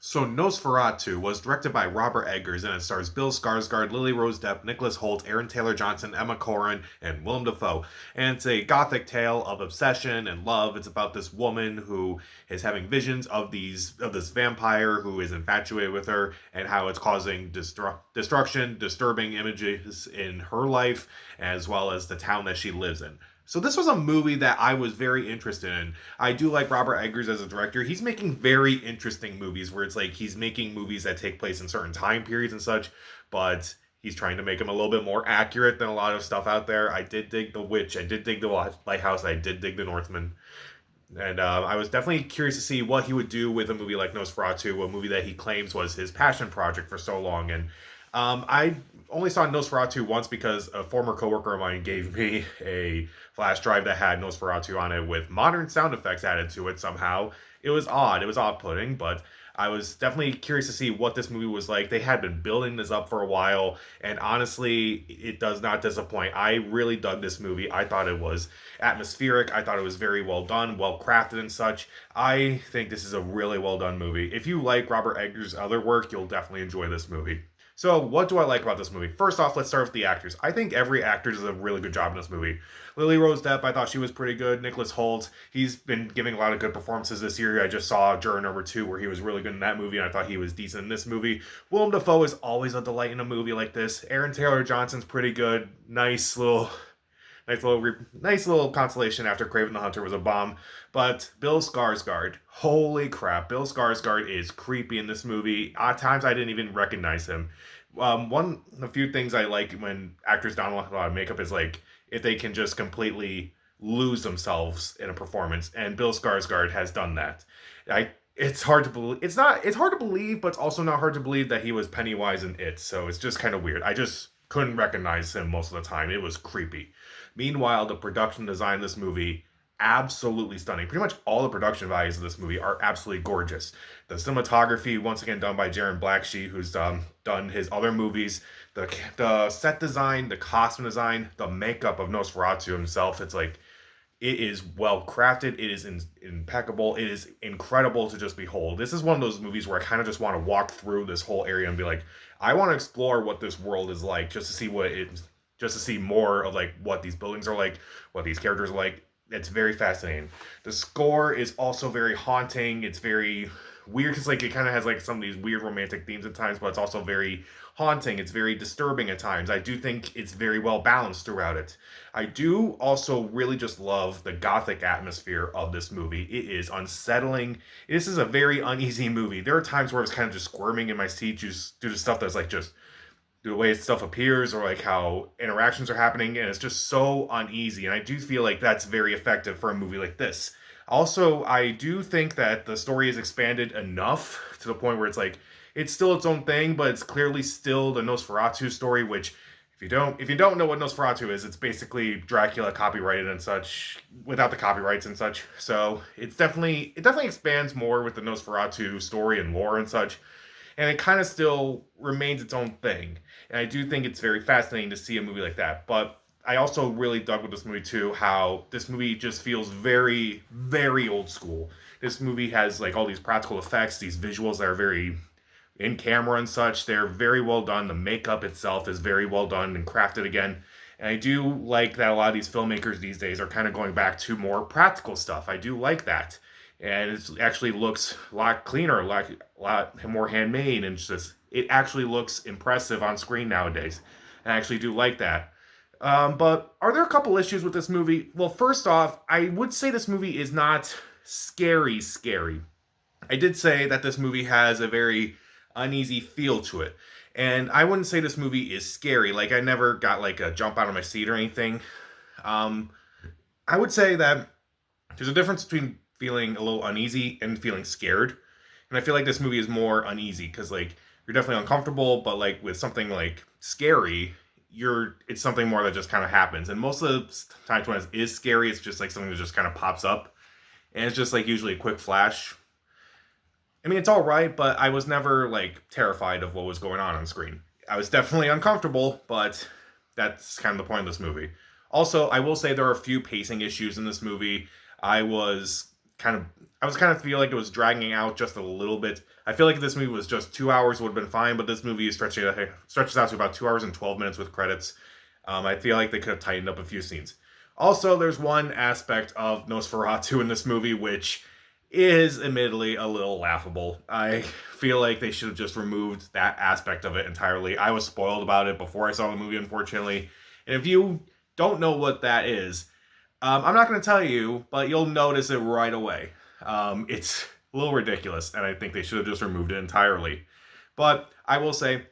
So Nosferatu was directed by Robert Eggers and it stars Bill Skarsgård, Lily Rose Depp, Nicholas Hoult, Aaron Taylor Johnson, Emma Corrin, and Willem Dafoe. And it's a gothic tale of obsession and love. It's about this woman who is having visions of this vampire who is infatuated with her and how it's causing destruction, disturbing images in her life as well as the town that she lives in. So this was a movie that I was very interested in. I do like Robert Eggers as a director. He's making very interesting movies where it's like he's making movies that take place in certain time periods and such, but he's trying to make them a little bit more accurate than a lot of stuff out there. I did dig The Witch. I did dig The Lighthouse. I did dig The Northman. And I was definitely curious to see what he would do with a movie like Nosferatu, a movie that he claims was his passion project for so long. And I only saw Nosferatu once because a former coworker of mine gave me a flash drive that had Nosferatu on it with modern sound effects added to it somehow. It was odd. It was off-putting, but I was definitely curious to see what this movie was like. They had been building this up for a while, and honestly, it does not disappoint. I really dug this movie. I thought it was atmospheric. I thought it was very well done, well crafted and such. I think this is a really well done movie. If you like Robert Eggers' other work, you'll definitely enjoy this movie. So, what do I like about this movie? First off, let's start with the actors. I think every actor does a really good job in this movie. Lily Rose Depp, I thought she was pretty good. Nicholas Hoult, he's been giving a lot of good performances this year. I just saw Juror Number 2 where he was really good in that movie, and I thought he was decent in this movie. Willem Dafoe is always a delight in a movie like this. Aaron Taylor Johnson's pretty good. Nice little consolation after Craven the Hunter was a bomb. But Bill Skarsgård, holy crap, Bill Skarsgård is creepy in this movie. At times I didn't even recognize him. A few things I like when actors don't have a lot of makeup is like if they can just completely lose themselves in a performance, and Bill Skarsgård has done that. It's hard to believe. It's hard to believe, but it's also not hard to believe that he was Pennywise in It. So it's just kind of weird. I just couldn't recognize him most of the time. It was creepy. Meanwhile, the production design of this movie, absolutely stunning. Pretty much all the production values of this movie are absolutely gorgeous. The cinematography, once again, done by Jaron Blackshear, who's done his other movies. The set design, the costume design, the makeup of Nosferatu himself, it's like, it is well crafted. It is impeccable. It is incredible to just behold. This is one of those movies where I kind of just want to walk through this whole area and be like, I want to explore what this world is like, just to see more of like what these buildings are like, what these characters are like. It's very fascinating. The score is also very haunting. It's very weird because like it kind of has like some of these weird romantic themes at times, but it's also very haunting. It's very disturbing at times. I do think it's very well balanced throughout it. I do also really just love the gothic atmosphere of this movie. It is unsettling. This is a very uneasy movie. There are times where I was kind of just squirming in my seat just due to stuff that's like just the way stuff appears or like how interactions are happening, and it's just so uneasy, and I do feel like that's very effective for a movie like this. Also, I do think that the story is expanded enough to the point where it's like it's still its own thing, but it's clearly still the Nosferatu story, which if you don't know what Nosferatu is, it's basically Dracula copyrighted and such without the copyrights and such. So it definitely expands more with the Nosferatu story and lore and such, and it kind of still remains its own thing. And I do think it's very fascinating to see a movie like that. But I also really dug with this movie too how this movie just feels very, very old school. This movie has like all these practical effects, these visuals that are very in camera and such. They're very well done. The makeup itself is very well done and crafted again. And I do like that a lot of these filmmakers these days are kind of going back to more practical stuff. I do like that. And it actually looks a lot cleaner, a lot more handmade, and it actually looks impressive on screen nowadays. And I actually do like that. But are there a couple issues with this movie? Well, first off, I would say this movie is not scary. I did say that this movie has a very uneasy feel to it. And I wouldn't say this movie is scary. Like, I never got like a jump out of my seat or anything. Um, I would say that there's a difference between feeling a little uneasy and feeling scared. And I feel like this movie is more uneasy because like you're definitely uncomfortable, but like with something like scary, it's something more that just kind of happens. And most of the times when it is scary, it's just like something that just kind of pops up, and it's just like usually a quick flash. I mean, it's all right, but I was never like terrified of what was going on screen. I was definitely uncomfortable, but that's kind of the point of this movie. Also, I will say there are a few pacing issues in this movie. I was I was kind of feel like it was dragging out just a little bit. I feel like if this movie was just 2 hours would have been fine, but this movie stretches out to about 2 hours and 12 minutes with credits. I feel like they could have tightened up a few scenes. Also, there's one aspect of Nosferatu in this movie which is admittedly a little laughable. I feel like they should have just removed that aspect of it entirely. I was spoiled about it before I saw the movie, unfortunately. And if you don't know what that is, I'm not going to tell you, but you'll notice it right away. It's a little ridiculous, and I think they should have just removed it entirely. But I will say,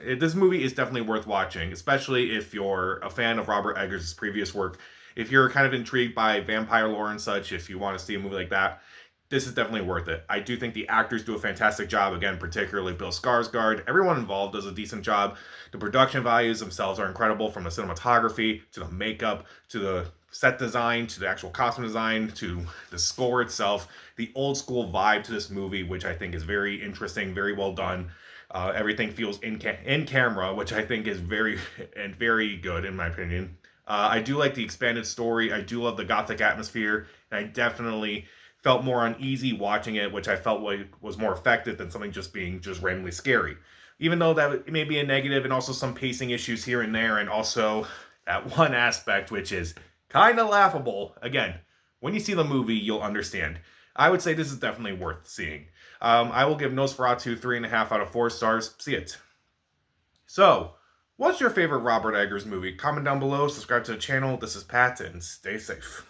this movie is definitely worth watching, especially if you're a fan of Robert Eggers' previous work. If you're kind of intrigued by vampire lore and such, if you want to see a movie like that, this is definitely worth it. I do think the actors do a fantastic job, again, particularly Bill Skarsgård. Everyone involved does a decent job. The production values themselves are incredible, from the cinematography, to the makeup, to the set design, to the actual costume design, to the score itself. The old school vibe to this movie, which I think is very interesting, very well done. Everything feels in camera, which I think is very good in my opinion. I do like the expanded story. I do love the gothic atmosphere, and I definitely felt more uneasy watching it, which I felt was more effective than something just being just randomly scary. Even though that may be a negative, and also some pacing issues here and there, and also that one aspect which is kind of laughable. Again, when you see the movie, you'll understand. I would say this is definitely worth seeing. I will give Nosferatu 3.5 out of 4 stars. See it. So, what's your favorite Robert Eggers movie? Comment down below, subscribe to the channel. This is Pat, and stay safe.